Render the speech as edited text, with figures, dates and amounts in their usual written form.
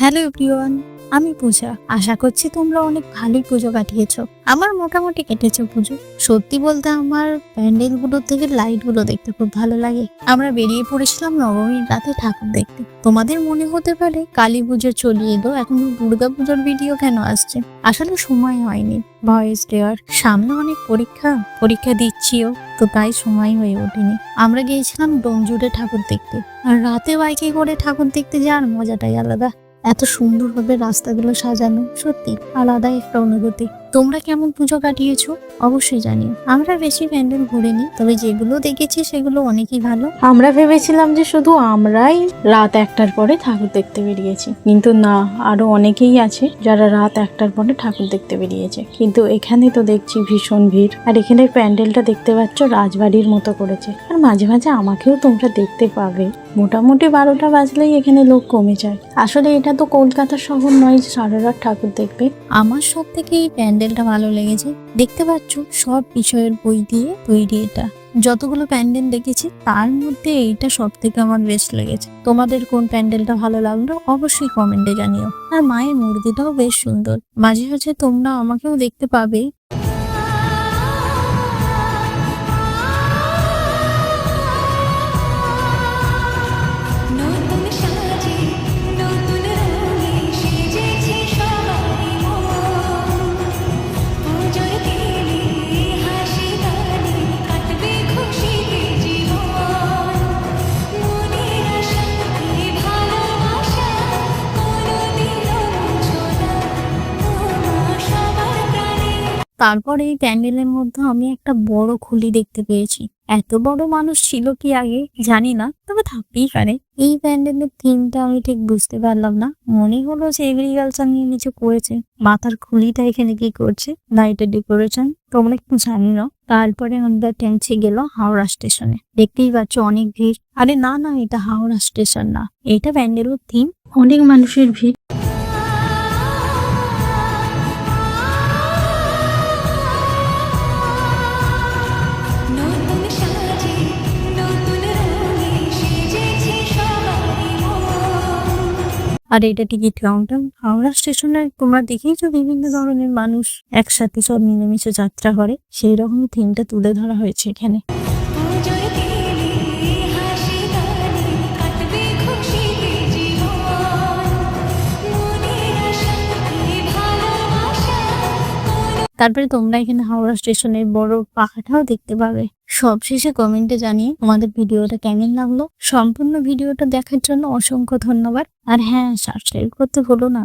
Hello everyone, আমি পূজা। আশা করছি তোমরা অনেক ভালোই পুজো কাটিয়েছো। আমার মোটামুটি কেটেছে পুজো। সত্যি বলতে আমার প্যান্ডেলগুলো থেকে লাইটগুলো দেখতে খুব ভালো লাগে। আমরা বেরিয়ে পড়েছিলাম নবমীর রাতে ঠাকুর দেখতে। তোমাদের মনে হতে পারে কালী পুজো চলিয়ে এলো, এখন দুর্গা পুজোর ভিডিও কেন আসছে? আসলে সময় হয়নি ভয়েস দেওয়ার, সামনে অনেক পরীক্ষা দিচ্ছিও, তো তাই সময় হয়ে ওঠেনি। আমরা গিয়েছিলাম ডোমজুড়ে ঠাকুর দেখতে, আর রাতে বাইকে করে ঠাকুর দেখতে যাওয়ার মজাটাই আলাদা। এত সুন্দরভাবে রাস্তাগুলো সাজানো, সত্যি আলাদা একটা অনুভূতি। তোমরা কেমন পুজো কাটিয়েছো অবশ্যই জানিও। আমরা বেশি প্যান্ডেল ঘুরিনি, তবে যেগুলো দেখেছি সেগুলো অনেকই ভালো। আমরা ভেবেছিলাম যে শুধু আমরাই রাত 1টার পরে ঠাকুর দেখতে বেরিয়েছি, কিন্তু না, আরো অনেকেই আছে যারা রাত 1টার পরে ঠাকুর দেখতে বেরিয়েছে। কিন্তু এখানে তো দেখছি ভীষণ ভিড়, আর এখানে প্যান্ডেলটা দেখতে পাচ্ছ রাজবাড়ির মতো করেছে। আর মাঝে মাঝে আমাকেও তোমরা দেখতে পাবে, মোটামুটি 12টা বাজলেই এখানে লোক কমে যায়। আসলে এটা তো কলকাতা শহর নয় যে সারা রাত ঠাকুর দেখবে। আমার সব থেকে এই প্যান্ডেলটা ভালো লেগেছে। দেখতে পাচ্ছ সব বিষয়ের বই দিয়ে তৈরি এটা। যতগুলো প্যান্ডেল দেখেছি তার মধ্যে এইটা সব থেকে আমার বেস্ট লেগেছে। তোমাদের কোন প্যান্ডেলটা ভালো লাগলো অবশ্যই কমেন্টে জানিও। আর মায়ের মূর্তিটাও বেশ সুন্দর। মাঝে মাঝে তোমরা আমাকেও দেখতে পাবে। তারপর এই প্যান্ডেলের মধ্যে আমি একটা বড় খুলি দেখতে পেয়েছি। এত বড় মানুষ ছিল কি আগে জানি না, তবে থাকতেই পারে। এই প্যান্ডেলের থিমটা আমি ঠিক বুঝতে পারলাম না। মনে হলো যে এগ্রিকালচার নিয়ে কিছু করেছে। মাথার খুলিটা এখানে কি করছে, লাইটের ডেকোরেশন, তোমরা একটু জানি না। তারপরে আমরা টেনছে গেল হাওড়া স্টেশনে। দেখতেই পাচ্ছ অনেক ভিড়। আরে না না, এটা হাওড়া স্টেশন না, এটা প্যান্ডেলের থিম। অনেক মানুষের ভিড়। আর এটা টিকিট কাউন্টার। হাওড়া স্টেশনে তোমরা দেখেইছো বিভিন্ন ধরনের মানুষ একসাথে সব মিলেমিশে যাত্রা করে, সেই রকম থিমটা তুলে ধরা হয়েছে এখানে। তারপরে তোমরা এখানে হাওড়া স্টেশনের বড় পাখাটাও দেখতে পাবে। সবশেষে কমেন্টে জানিয়ে তোমাদের ভিডিওটা কেমন লাগলো। সম্পূর্ণ ভিডিওটা দেখার জন্য অসংখ্য ধন্যবাদ। আর হ্যাঁ, সাবস্ক্রাইব করতে ভুলো না।